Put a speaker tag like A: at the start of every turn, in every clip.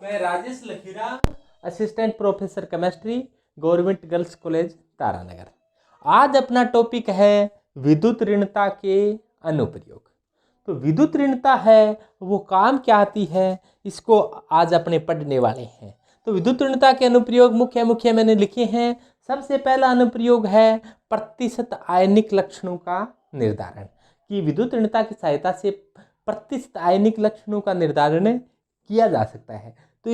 A: मैं Rajesh Lakhira, assistant professor chemistry, government girls college Taranagar. आज अपना टॉपिक है विद्युत ऋणता के अनुप्रयोग। तो विद्युत ऋणता है वो काम क्या आती है, इसको आज अपने पढ़ने वाले हैं। तो विद्युत ऋणता के अनुप्रयोग मुख्य मैंने लिखे हैं। सबसे पहला अनुप्रयोग है प्रतिशत आयनिक लक्षणों का निर्धारण, कि विद्युत ऋणता की सहायता से प्रतिशत आयनिक लक्षणों का निर्धारण किया जा सकता है। तो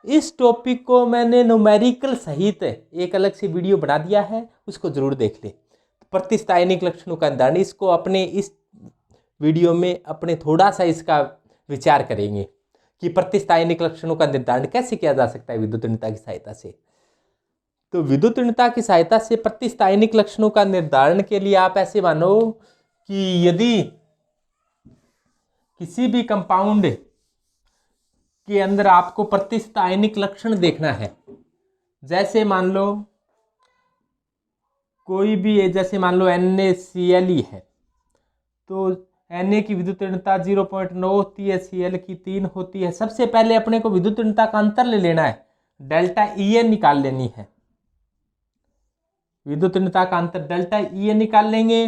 A: इस टॉपिक को मैंने न्यूमेरिकल सहित एक अलग से वीडियो बना दिया है, उसको जरूर देख ले। प्रतिशत आयनिक लक्षणों का निर्धारण, इसको अपने इस वीडियो में अपने थोड़ा सा इसका विचार करेंगे कि प्रतिशत आयनिक लक्षणों का निर्धारण कैसे किया जा सकता है विद्युत ऋणता की सहायता से। तो विद्युत ऋणता की सहायता से प्रतिशत आयनिक लक्षणों का निर्धारण के लिए आप ऐसे मानो कि यदि किसी भी कंपाउंड के अंदर आपको प्रतिशत आयनिक लक्षण देखना है, जैसे मान लो कोई भी, जैसे मान लो NaCl है, तो Na की विद्युत ऋणता 0.9 होती है, Cl की 3 होती है। सबसे पहले अपने को विद्युत ऋणता का अंतर ले लेना है, डेल्टा En निकाल लेनी है। विद्युत ऋणता का अंतर डेल्टा En निकाल लेंगे।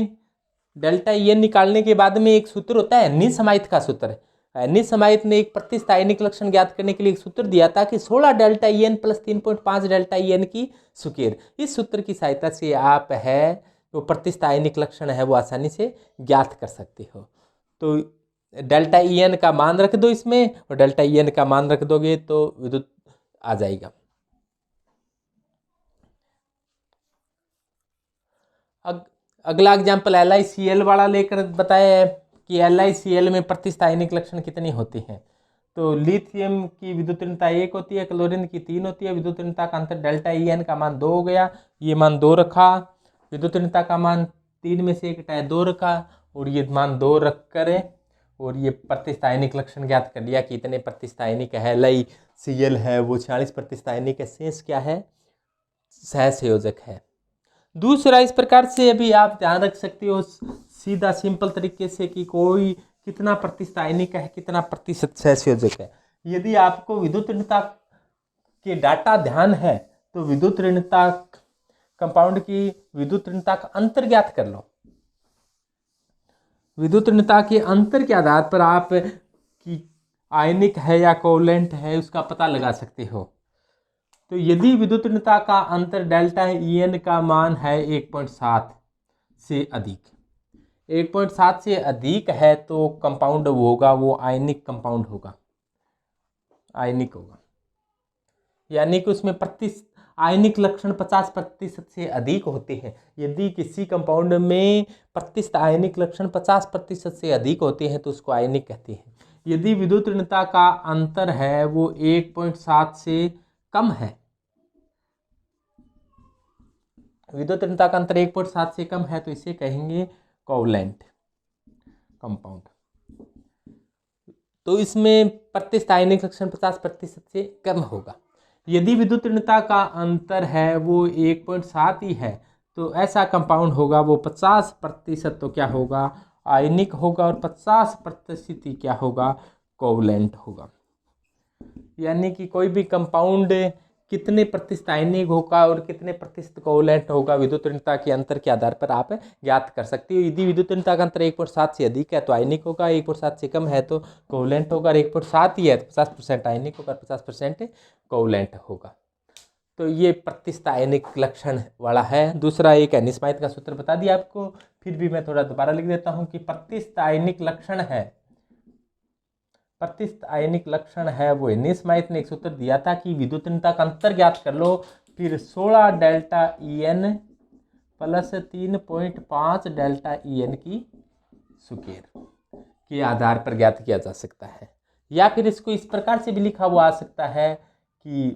A: डेल्टा En निकालने के बाद में एक सूत्र होता है निसमाइत का सूत्र। निसमाइत ने एक प्रतिशत आयनिक लक्षण ज्ञात करने के लिए एक सूत्र दिया था कि 16 delta En plus 3.5 delta En की स्क्वायर। इस सूत्र की सहायता से आप है वो प्रतिशत आयनिक लक्षण है वो आसानी से ज्ञात कर सकते हो। तो डेल्टा En का मान रख दो इसमें, और डेल्टा En का मान रख दोगे तो विद्युत आ जाएगा। अगला एग्जाम्पल LiCl वाला लेकर बताया है कि LiCl में प्रतिशत आयनिक लक्षण कितनी होती हैं। तो लिथियम की विद्युत ऋणता 1 होती है, क्लोरीन की 3 होती है। विद्युत ऋणता का अंतर डेल्टा En का मान 2 हो गया, ये मान 2 रखा। विद्युत ऋणता का मान 3 में से एक हटाया 2 रखा, और ये मान 2 रख कर और ये प्रतिशत आयनिक लक्षण ज्ञात कर लिया कि इतने प्रतिशत आयनिक है। LiCl है वो 46 प्रतिशत आयनिक है। शेष क्या है, सहसंयोजक है। दूसरा, इस प्रकार से अभी आप ध्यान रख सकते हो सीधा सिंपल तरीके से कि कोई कितना प्रतिशत आयनिक है, कितना प्रतिशत सहसंयोजक है। यदि आपको विद्युत ऋणता के डाटा ध्यान है तो विद्युत ऋणता कंपाउंड की विद्युत ऋणता का अंतर ज्ञात कर लो। विद्युत ऋणता के अंतर के आधार पर आप कि आयनिक है या कोवलेंट है उसका पता लगा सकते हो। तो यदि विद्युत ऋणता का अंतर डेल्टा En का मान है 1.7 से अधिक, 1.7 से अधिक है तो कंपाउंड वो होगा, वो आयनिक कंपाउंड होगा, आयनिक होगा। यानी कि उसमें प्रतिशत आयनिक लक्षण 50% से अधिक होते हैं। यदि किसी कंपाउंड में प्रतिशत आयनिक लक्षण 50% से अधिक होते हैं तो उसको आयनिक कहते हैं। यदि विद्युत ऋणता का अंतर है वो 1.7 से कम है, विद्युत ऋणता का अंतर 1.7 से कम है तो इसे कहेंगे कोवलेंट कंपाउंड। तो इसमें प्रतिशत आयनिक लक्षण 50% से कम होगा। यदि विद्युत ऋणता का अंतर है वो 1.7 ही है तो ऐसा कंपाउंड होगा वो 50% तो क्या होगा, आयनिक होगा, और 50% ही क्या होगा, कोवलेंट होगा। यानी कि कोई भी कंपाउंड कितने प्रतिशत आयनिक होगा और कितने प्रतिशत कोवलेंट होगा विद्युत ऋणता के अंतर के आधार पर आप ज्ञात कर सकते हो। यदि विद्युत ऋणता का अंतर 1.7 से अधिक है तो आयनिक होगा, 1.7 से कम है तो कोवलेंट होगा, और 1.7 ही है तो 50% आयनिक होगा, 50% कोवलेंट होगा। तो ये प्रतिशत आयनिक लक्षण वाला है। दूसरा एक निसमाइत का सूत्र बता दिया आपको, फिर भी मैं थोड़ा दोबारा लिख देता हूँ कि प्रतिशत आयनिक लक्षण है, प्रतिशत आयनिक लक्षण है वो निसमाइत ने एक सूत्र दिया था कि विद्युत ऋणता का अंतर ज्ञात कर लो, फिर 16 delta En plus 3.5 delta En की स्क्वायर के आधार पर ज्ञात किया जा सकता है। या फिर इसको इस प्रकार से भी लिखा हुआ आ सकता है कि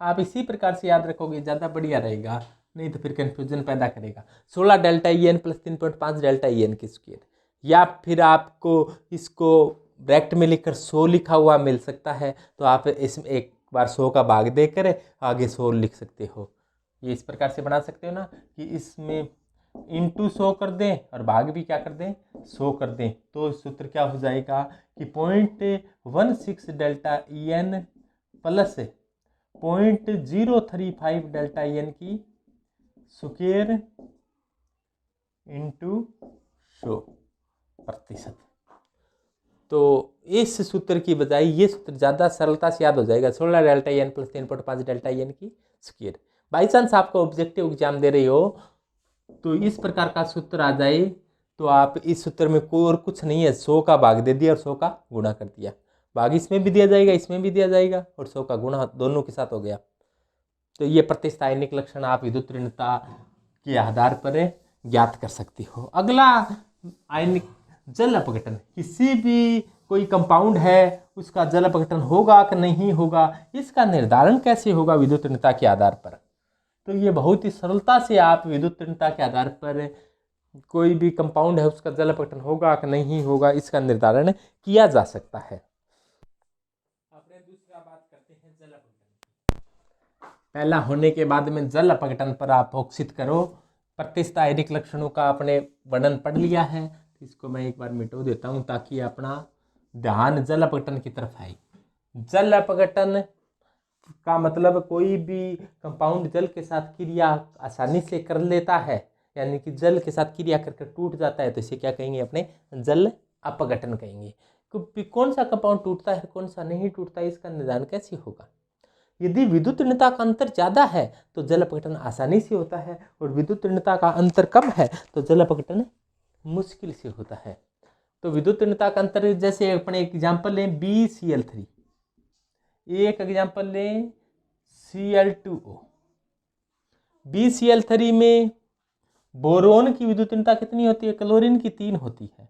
A: आप इसी प्रकार से याद रखोगे ज़्यादा बढ़िया रहेगा, नहीं तो फिर कंफ्यूजन पैदा करेगा। 16 delta En plus 3.5 delta En की स्क्वायर, या फिर आपको इसको ब्रैकेट में लिखकर 100 लिखा हुआ मिल सकता है तो आप इसमें एक बार 100 का भाग देकर आगे 100 लिख सकते हो। ये इस प्रकार से बना सकते हो ना कि इसमें इंटू 100 कर दें और भाग भी क्या कर दें शो कर दें तो सूत्र क्या हो जाएगा कि 0.16 delta E N plus 0.035 delta E N की स्क्वायर इंटू 100%। तो इस सूत्र की बजाय ये सूत्र ज़्यादा सरलता से याद हो जाएगा, 16 delta N plus 3.5 delta N की स्क्वायर। बाई चांस आपको ऑब्जेक्टिव एग्जाम दे रही हो तो इस प्रकार का सूत्र आ जाए तो आप इस सूत्र में कोई और कुछ नहीं है, 100 का भाग दे दिया और 100 का गुणा कर दिया। भाग इसमें भी दिया जाएगा, इसमें भी दिया जाएगा और 100 का गुणा दोनों के साथ हो गया। तो ये प्रतिस्थायनिक लक्षण आप विद्युत ऋणता के आधार पर ज्ञात कर सकती हो। अगला आयनिक जल अपघटन। किसी भी कोई कंपाउंड है उसका जल अपघटन होगा कि नहीं होगा, इसका निर्धारण कैसे होगा विद्युत ऋणता के आधार पर। तो ये बहुत ही सरलता से आप विद्युत ऋणता के आधार पर कोई भी कंपाउंड है उसका जल अपघटन होगा कि नहीं होगा इसका निर्धारण किया जा सकता है। अपने दूसरा बात करते हैं जल अपघटन। पहला होने के बाद में जल अपघटन पर आप फोकसित करो। प्रतिस्थायनिक लक्षणों का आपने वर्णन पढ़ लिया है, इसको मैं एक बार मिटो देता हूं ताकि अपना ध्यान जल अपघटन की तरफ आए। जल अपघटन का मतलब कोई भी कंपाउंड जल के साथ क्रिया आसानी से कर लेता है, यानी कि जल के साथ क्रिया करके टूट जाता है, तो इसे क्या कहेंगे, अपने जल अपघटन कहेंगे। कौन सा कंपाउंड टूटता है कौन सा नहीं टूटता इसका निर्धारण कैसे होगा। यदि विद्युत ऋणता का अंतर ज़्यादा है तो जल अपघटन आसानी से होता है, और विद्युत ऋणता का अंतर कम है तो जल अपघटन मुश्किल से होता है। तो विद्युत ऋणता का अंतर, जैसे अपने एग्जाम्पल लें BCl3, एक एग्जाम्पल लें Cl2O। BCl3 में बोरोन की विद्युत ऋणता कितनी होती है, क्लोरीन की 3 होती है।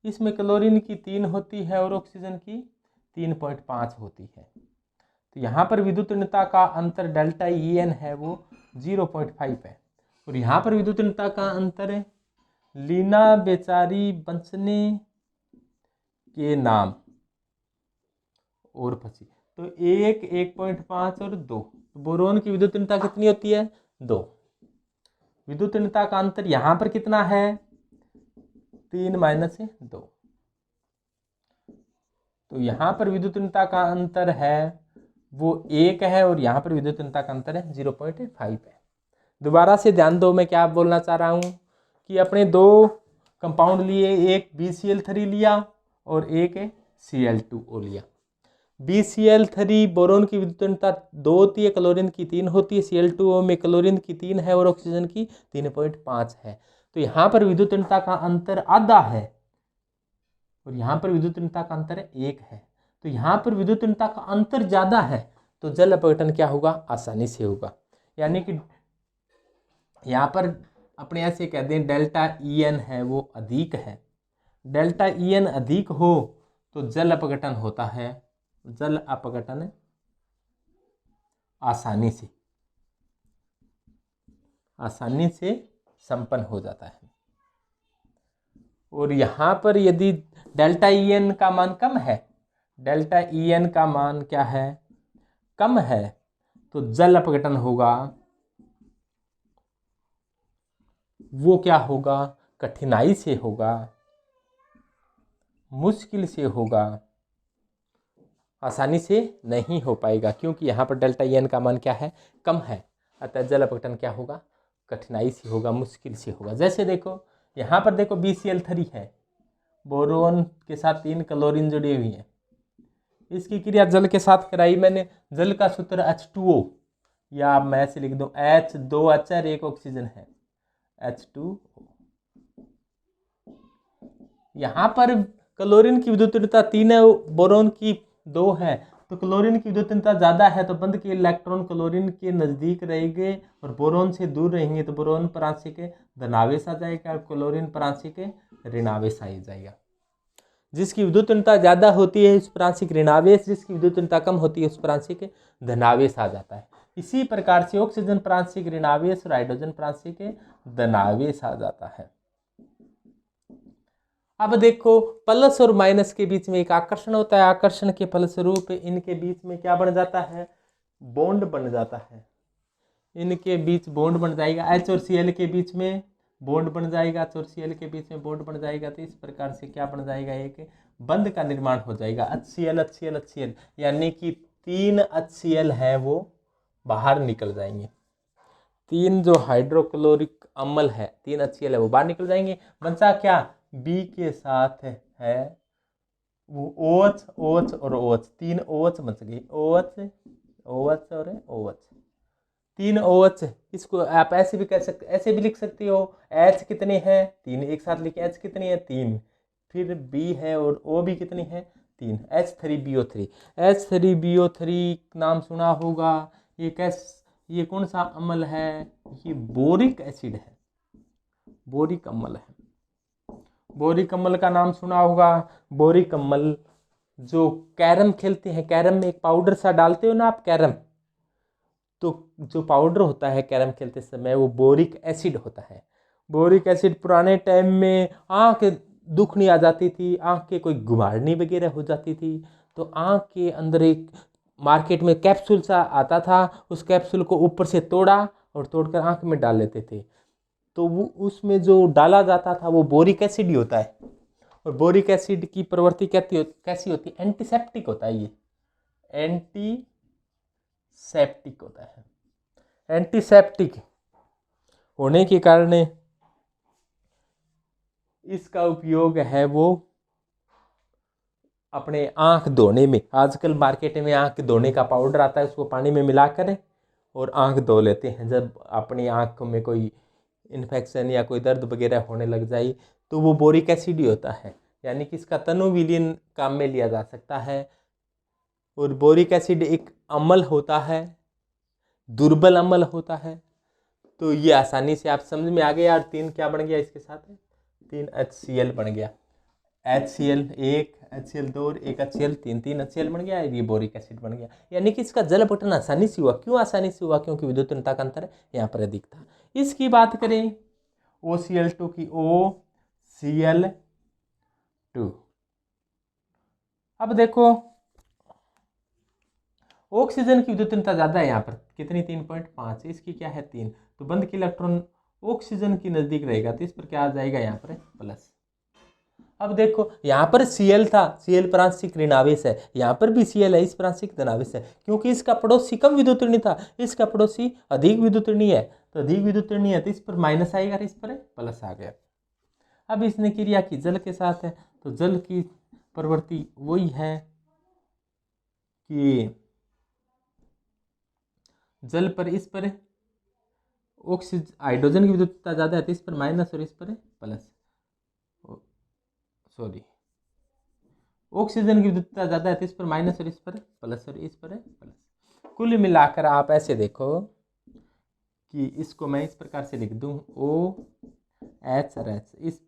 A: इसमें क्लोरीन की 3 होती है और ऑक्सीजन की 3.5 होती है। तो यहाँ पर विद्युत ऋणता का अंतर डेल्टा ई एन है वो 0.5 है। और यहाँ पर विद्युत ऋणता का अंतर लीना बेचारी बचने के नाम और फंसी, तो 1, 1.5 और 2। बोरोन की विद्युत ऋणता कितनी होती है, 2। विद्युत ऋणता का अंतर यहाँ पर कितना है, 3 - 2। तो यहाँ पर विद्युत ऋणता का अंतर है वो 1 है और यहाँ पर विद्युत ऋणता का अंतर है 0.5 है। दोबारा से ध्यान दो मैं क्या बोलना चाह रहा हूँ कि अपने 2 कंपाउंड लिए, एक BCl3 लिया और एक Cl2O लिया। BCl3 बोरोन की विद्युत ऋणता 2 होती है, क्लोरीन की 3 होती है। Cl2O में क्लोरीन की 3 है और ऑक्सीजन की 3.5 है। तो यहाँ पर विद्युत ऋणता का अंतर आधा है और यहाँ पर विद्युत ऋणता का अंतर 1 है। तो यहाँ पर विद्युत ऋणता का अंतर ज़्यादा है तो जल अपघटन क्या होगा, आसानी से होगा। यानी कि यहाँ पर अपने ऐसे कह दें डेल्टा ई एन है वो अधिक है। डेल्टा ई एन अधिक हो तो जल अपघटन होता है। जल अपघटन आसानी से संपन्न हो जाता है। और यहाँ पर यदि डेल्टा ई एन का मान कम है, डेल्टा ई एन का मान क्या है, कम है, तो जल अपघटन होगा वो क्या होगा, कठिनाई से होगा, मुश्किल से होगा, आसानी से नहीं हो पाएगा, क्योंकि यहाँ पर डेल्टा ई एन का मान क्या है, कम है। अतः जल अपघटन क्या होगा, कठिनाई से होगा, मुश्किल से होगा। जैसे देखो यहाँ पर देखो BCl3 है, बोरोन के साथ 3 क्लोरीन जुड़ी हुई है। इसकी क्रिया जल के साथ कराई मैंने। जल का सूत्र H2O, या मैं ऐसे लिख दूं H2HR 1 ऑक्सीजन है, H2O। यहाँ पर क्लोरीन की विद्युत ऋणता 3 है, बोरोन की 2 है। तो क्लोरीन की विद्युत ऋणता ज़्यादा है तो बंध के इलेक्ट्रॉन क्लोरीन के नज़दीक रहेंगे और बोरोन से दूर रहेंगे तो बोरोन पर आंशिक धनावेश आ जाएगा और क्लोरीन पर आंशिक ऋणावेश आ जाएगा। जिसकी विद्युत ऋणता ज़्यादा होती है उस पर आंशिक ऋणावेश, जिसकी विद्युत ऋणता कम होती है उस पर आंशिक धनावेश आ जाता है। इसी प्रकार से ऑक्सीजन पर आंशिक ऋणावेश और हाइड्रोजन पर आंशिक धनावेश आ जाता है। अब देखो प्लस और माइनस के बीच में एक आकर्षण होता है। आकर्षण के फलस्वरूप इनके बीच में क्या बन जाता है, बॉन्ड बन जाता है। इनके बीच बॉन्ड बन जाएगा। H और Cl के बीच में बॉन्ड बन जाएगा, और Cl के बीच में बॉन्ड बन जाएगा। तो इस प्रकार से क्या बन जाएगा, एक बंध का निर्माण हो जाएगा, HCl HCl HCl, यानी कि 3 HCl है वो बाहर निकल जाएंगे। 3 जो हाइड्रोक्लोरिक अम्ल है, 3 HCl है वो बाहर निकल जाएंगे। बचा क्या, B के साथ है वो OH OH और OH, 3 OH बच गई, OH OH और OH, 3 OH। इसको आप ऐसे भी कह सकते, ऐसे भी लिख सकते हो, H कितने हैं 3, एक साथ लिखे H कितनी है 3, फिर B है और O भी कितनी है 3, H3BO3। H3BO3 नाम सुना होगा, ये कौन सा अम्ल है, ये बोरिक एसिड है, बोरिक अम्ल है। बोरिक अम्ल का नाम सुना होगा। बोरिक अम्ल जो कैरम खेलते हैं, कैरम में एक पाउडर सा डालते हो ना आप कैरम, तो जो पाउडर होता है कैरम खेलते समय वो बोरिक एसिड होता है। बोरिक एसिड पुराने टाइम में आँख दुखनी आ जाती थी, आँख के कोई गुमारनी वगैरह हो जाती थी, तो आँख के अंदर एक मार्केट में कैप्सूल सा आता था, उस कैप्सूल को ऊपर से तोड़ा और तोड़कर आँख में डाल लेते थे। तो वो उसमें जो डाला जाता था वो बोरिक एसिड ही होता है। और बोरिक एसिड की प्रवृत्ति कैसी होती है, एंटीसेप्टिक होता है, ये एंटीसेप्टिक होता है। एंटीसेप्टिक होने के कारण इसका उपयोग है वो अपने आँख धोने में, आजकल मार्केट में आँख धोने का पाउडर आता है, उसको पानी में मिलाकर और आँख धो लेते हैं। जब अपनी आँख में कोई इन्फेक्शन या कोई दर्द वगैरह होने लग जाए तो वो बोरिक एसिड ही होता है, यानी कि इसका तनु विलीन काम में लिया जा सकता है। और बोरिक एसिड एक अम्ल होता है, दुर्बल अम्ल होता है। तो ये आसानी से आप समझ में आ गया। और 3 क्या बन गया इसके साथ, 3 HCl बन गया, HCl 1 HCl 2 और 1 HCl 3 HCl बन गया, ये बोरिक एसिड बन गया। यानी कि इसका जल अपघटन आसानी से हुआ। क्यों आसानी से हुआ, क्योंकि विद्युत ऋणता का अंतर यहाँ पर अधिक था। इसकी बात करें OCl2 की, OCl2, अब देखो ऑक्सीजन की विद्युत ऋणता ज्यादा है यहाँ पर, कितनी 3.5, इसकी क्या है 3, तो बंध के इलेक्ट्रॉन ऑक्सीजन की नजदीक रहेगा, तो इस पर क्या आ जाएगा यहाँ पर प्लस। अब देखो यहाँ पर Cl था, Cl प्रांशिक ऋणावेश है, यहाँ पर भी Cl है, इस प्रांशिक धनावेश है, क्योंकि इसका पड़ोसी कम विद्युत ऋणी था, इसका पड़ोसी अधिक विद्युत ऋणी है, तो अधिक विद्युत ऋणी है तो इस पर माइनस आएगा, इस पर प्लस आ गया। अब इसने क्रिया की जल के साथ है, तो जल की प्रवृत्ति वही है कि जल पर इस पर ऑक्सीजन हाइड्रोजन की विद्युतता ज़्यादा है तो इस पर माइनस और इस पर प्लस, सॉरी ऑक्सीजन की विद्युतता ज़्यादा है तो इस पर माइनस और इस पर प्लस और इस पर प्लस। कुल मिलाकर आप ऐसे देखो कि इसको मैं इस प्रकार से लिख दूं, OH और H, इस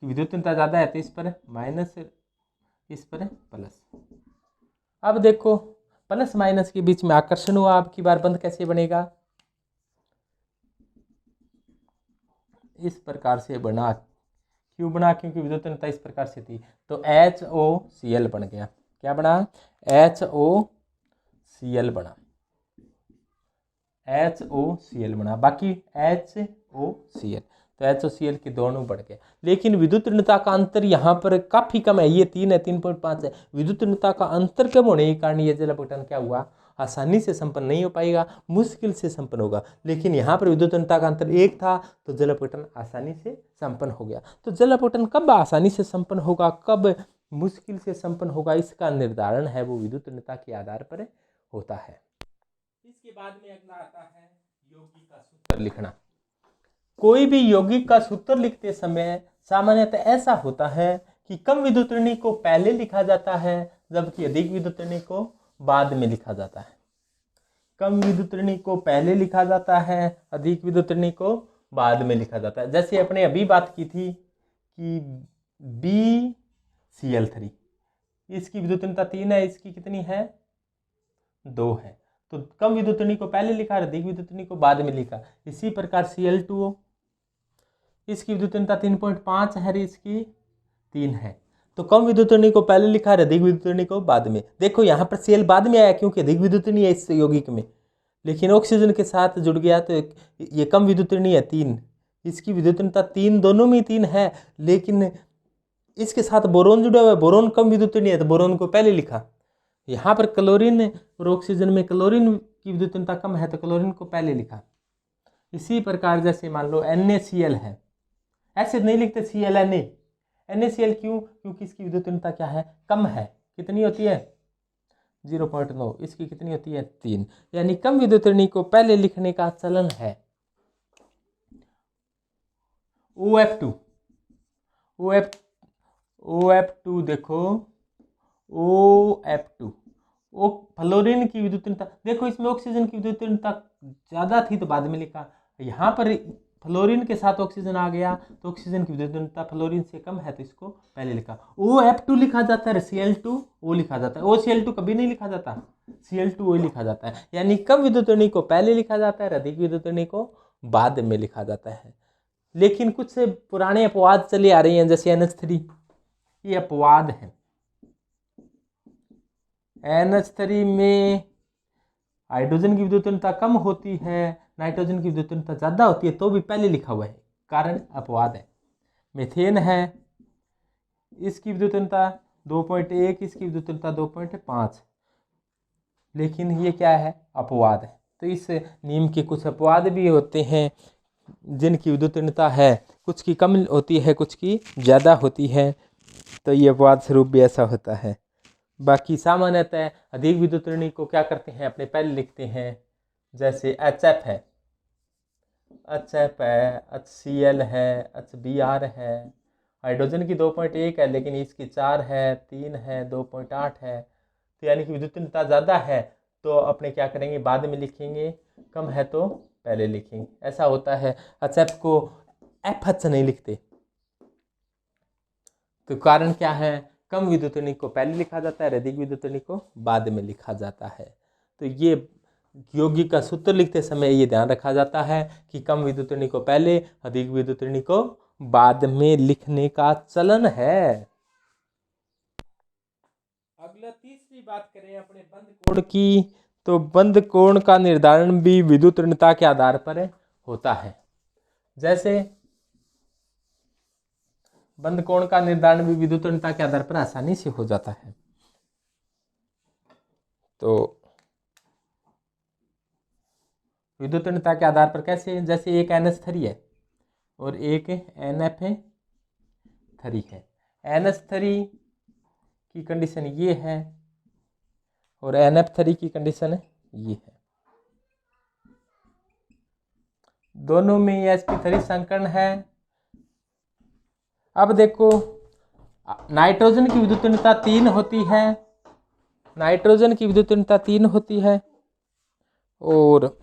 A: विद्युतता ज़्यादा है तो इस पर माइनस, इस पर प्लस। अब देखो प्लस माइनस के बीच में आकर्षण हुआ, अब की बार बंध कैसे बनेगा, इस प्रकार से बना। क्यों बना, क्योंकि विद्युत ऋणता इस प्रकार से थी, तो HOCl बन गया। क्या बना, HOCl बना, HOCl बना, बाकी HOCl, तो HOCl के दोनों बढ़ गए। लेकिन विद्युत ऋणता का अंतर यहाँ पर काफी कम है, ये 3 है, 3.5 है। विद्युत ऋणता का अंतर कम होने के कारण ये जल अपघटन क्या हुआ, आसानी से संपन्न नहीं हो पाएगा, मुश्किल से संपन्न होगा। लेकिन यहाँ पर विद्युत ऋणता का अंतर 1 था तो जल अपघटन आसानी से संपन्न हो गया। तो जल अपघटन कब आसानी से संपन्न होगा, कब मुश्किल से संपन्न होगा, इसका निर्धारण है वो विद्युत ऋणता के आधार पर होता है। इसके बाद में अगला आता है यौगिक का सूत्र लिखना। कोई भी यौगिक का सूत्र लिखते समय सामान्यतः ऐसा होता है कि कम विद्युत ऋणी को पहले लिखा जाता है जबकि अधिक विद्युत ऋणी को बाद में लिखा जाता है। कम विद्युत ऋणी को पहले लिखा जाता है, अधिक विद्युत ऋणी को बाद में लिखा जाता है। जैसे अपने अभी बात की थी कि BCl3, इसकी विद्युत ऋणता 3 है, इसकी कितनी है 2 है, तो कम विद्युत ऋणी को पहले लिखा, अधिक विद्युत ऋणी को बाद में लिखा। इसी प्रकार Cl2O, इसकी विद्युत ऋणता 3.5 है, इसकी 3 है, तो कम विद्युत ऋणी को पहले लिखा है, अधिक विद्युत ऋणी को बाद में। देखो यहाँ पर Cl बाद में आया क्योंकि अधिक विद्युत ऋणी है इस यौगिक में, लेकिन ऑक्सीजन के साथ जुड़ गया तो ये कम विद्युत ऋणी है 3, इसकी विद्युतनीयता 3, दोनों में 3 है, लेकिन इसके साथ बोरोन जुड़ा हुआ है, बोरोन कम विद्युतनीय है तो बोरोन को पहले लिखा। यहाँ पर क्लोरीन और ऑक्सीजन में क्लोरीन की विद्युतनीयता कम है तो क्लोरीन को पहले लिखा। इसी प्रकार जैसे मान लो NaCl है, ऐसे नहीं लिखते ClNa, NaCl क्यों? क्योंकि इसकी विद्युतनीयता क्या है, कम है। कितनी होती है? 0.9। इसकी कितनी होती है? 3। यानी कम विद्युतनीय को पहले लिखने का चलन है। OF2 देखो, OF2 फ्लोरीन की विद्युतनीयता देखो, इसमें ऑक्सीजन की विद्युतनीयता ज़्यादा थी तो बाद में लिखा। यहाँ पर फ्लोरीन के साथ ऑक्सीजन आ गया तो ऑक्सीजन की विद्युतनीयता फ्लोरीन से कम है तो इसको पहले लिखा। OF2 लिखा जाता है, Cl2O लिखा जाता है। OCl2 कभी नहीं लिखा जाता, Cl2O लिखा जाता है। यानी कम विद्युतनीय को पहले लिखा जाता है, अधिक विद्युतनीय को बाद में लिखा जाता है। लेकिन कुछ से पुराने अपवाद चले आ रही हैं, जैसे NH3, ये अपवाद है। NH3 में हाइड्रोजन की विद्युतनीयता कम होती है, नाइट्रोजन की विद्युतनीयता ज़्यादा होती है, तो भी पहले लिखा हुआ है, कारण अपवाद है। मीथेन है, इसकी विद्युतनीयता 2.1, इसकी विद्युतनीयता 2.5, लेकिन ये क्या है, अपवाद है। तो इस नियम के कुछ अपवाद भी होते हैं, जिनकी विद्युतनीयता है कुछ की कम होती है, कुछ की ज़्यादा होती है, तो ये अपवाद स्वरूप भी ऐसा होता है। बाकी सामान्यतः अधिक विद्युतनीय को क्या करते हैं, अपने पहले लिखते हैं। जैसे HF है, HCl है, HBr है। हाइड्रोजन की 2.1 है, लेकिन इसकी 4 है, 3 है, 2.8 है, तो यानी कि विद्युतनीयता ज़्यादा है तो अपने क्या करेंगे, बाद में लिखेंगे, कम है तो पहले लिखेंगे, ऐसा होता है। HF को FH नहीं लिखते, तो कारण क्या है, कम विद्युतनीय को पहले लिखा जाता है, अधिक विद्युतनीय को बाद में लिखा जाता है। तो ये यौगिक का सूत्र लिखते समय ये ध्यान रखा जाता है कि कम विद्युतनीय को पहले, अधिक विद्युतनीय को बाद में लिखने का चलन है। अगला तीसरी बात करें अपने बंद कोण की, तो बंद कोण का निर्धारण भी विद्युतनीयता के आधार पर होता है। जैसे बंद कोण का निर्धारण भी विद्युतनीयता के आधार पर आसानी से हो जाता है। तो विद्युतनीयता के आधार पर कैसे, जैसे एक NH3 है और एक NF3 है। NH3 की कंडीशन ये है और NF3 की कंडीशन ये है। दोनों में sp3 संकर्ण है। अब देखो, नाइट्रोजन की विद्युतनीयता 3 होती है, नाइट्रोजन की विद्युतनीयता 3 होती है और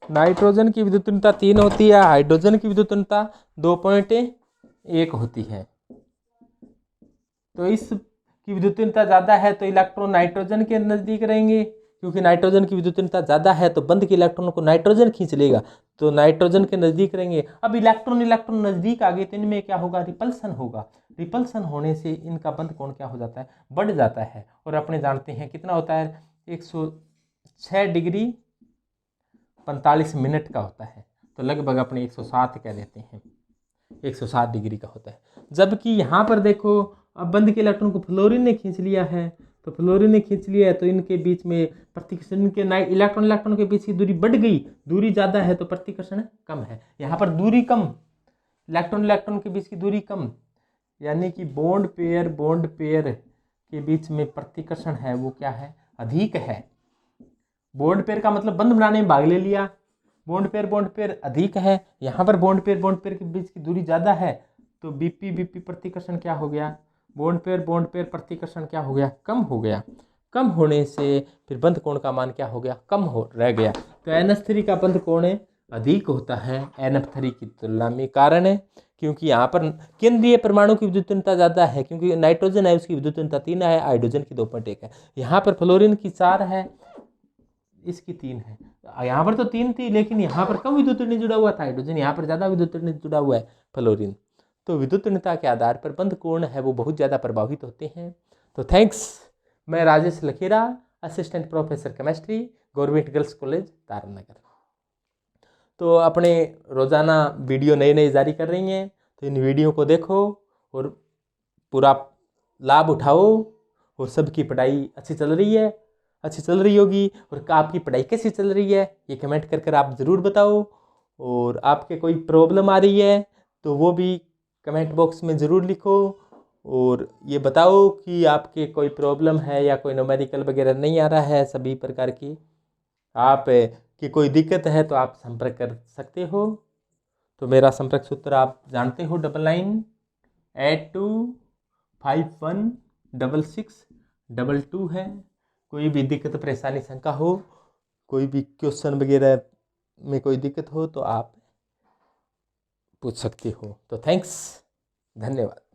A: नाइट्रोजन की विद्युतनीयता 3 होती है, हाइड्रोजन की विद्युतनीयता 2.1 होती है। तो इस की विद्युतनीयता ज़्यादा है तो इलेक्ट्रॉन नाइट्रोजन के नज़दीक रहेंगे, क्योंकि नाइट्रोजन की विद्युतनीयता ज़्यादा है तो बंध के इलेक्ट्रॉन को नाइट्रोजन खींच लेगा, तो नाइट्रोजन के नज़दीक रहेंगे। अब इलेक्ट्रॉन नज़दीक आ गए तो इनमें क्या होगा, रिपल्सन होगा। रिपल्सन होने से इनका बंध कोण क्या हो जाता है, बढ़ जाता है। और अपने जानते हैं कितना होता है, 106 डिग्री 45 मिनट का होता है, तो लगभग अपने 107 कह देते हैं, 107 डिग्री का होता है। जबकि यहाँ पर देखो, अब बंध के इलेक्ट्रॉन को फ्लोरीन ने खींच लिया है, तो फ्लोरीन ने खींच लिया है तो इनके बीच में प्रतिकर्षण के इलेक्ट्रॉन के बीच की दूरी बढ़ गई, दूरी ज़्यादा है तो प्रतिकर्षण कम है। यहाँ पर दूरी कम, इलेक्ट्रॉन के बीच की दूरी कम, यानी कि बॉन्ड पेयर के बीच में प्रतिकर्षण है वो क्या है, अधिक है। बॉन्ड पेयर का मतलब बंध बनाने में भाग ले लिया, बॉन्ड पेयर अधिक है। यहाँ पर बॉन्ड पेयर के बीच की दूरी ज़्यादा है, तो बीपी प्रतिकर्षण क्या हो गया, बॉन्ड पेयर प्रतिकर्षण क्या हो गया, कम हो गया। कम होने से फिर बंध कोण का मान क्या हो गया, कम हो रह गया। तो NH3 का बंध कोण अधिक होता है NF3 की तुलना में। कारण है क्योंकि यहाँ पर केंद्रीय परमाणु की विद्युतनीयता ज़्यादा है, क्योंकि नाइट्रोजन है उसकी विद्युतनीयता 3 है, हाइड्रोजन की 2.1 है। यहाँ पर फ्लोरीन की 4 है, इसकी 3 है। यहाँ पर तो 3 थी, लेकिन यहाँ पर कम विद्युतनीय जुड़ा हुआ था हाइड्रोजन, यहाँ पर ज़्यादा विद्युतनीय जुड़ा हुआ है फ्लोरीन। तो विद्युतनीयता के आधार पर बंध कोण है वो बहुत ज़्यादा प्रभावित होते हैं। तो थैंक्स, मैं Rajesh Lakhera, assistant professor chemistry, government girls college Taranagar. तो अपने रोज़ाना वीडियो नए नए जारी कर रही हैं, तो इन वीडियो को देखो और पूरा लाभ उठाओ। और सबकी पढ़ाई अच्छी चल रही है, अच्छी चल रही होगी। और आपकी पढ़ाई कैसी चल रही है ये कमेंट कर कर आप ज़रूर बताओ। और आपके कोई प्रॉब्लम आ रही है तो वो भी कमेंट बॉक्स में ज़रूर लिखो। और ये बताओ कि आपके कोई प्रॉब्लम है या कोई न्यूमेरिकल वगैरह नहीं आ रहा है, सभी प्रकार की आप की कोई दिक्कत है तो आप संपर्क कर सकते हो। तो मेरा संपर्क सूत्र आप जानते हो, 9982516622 है। कोई भी दिक्कत परेशानी शंका हो, कोई भी क्वेश्चन वगैरह में कोई दिक्कत हो तो आप पूछ सकते हो। तो थैंक्स, धन्यवाद।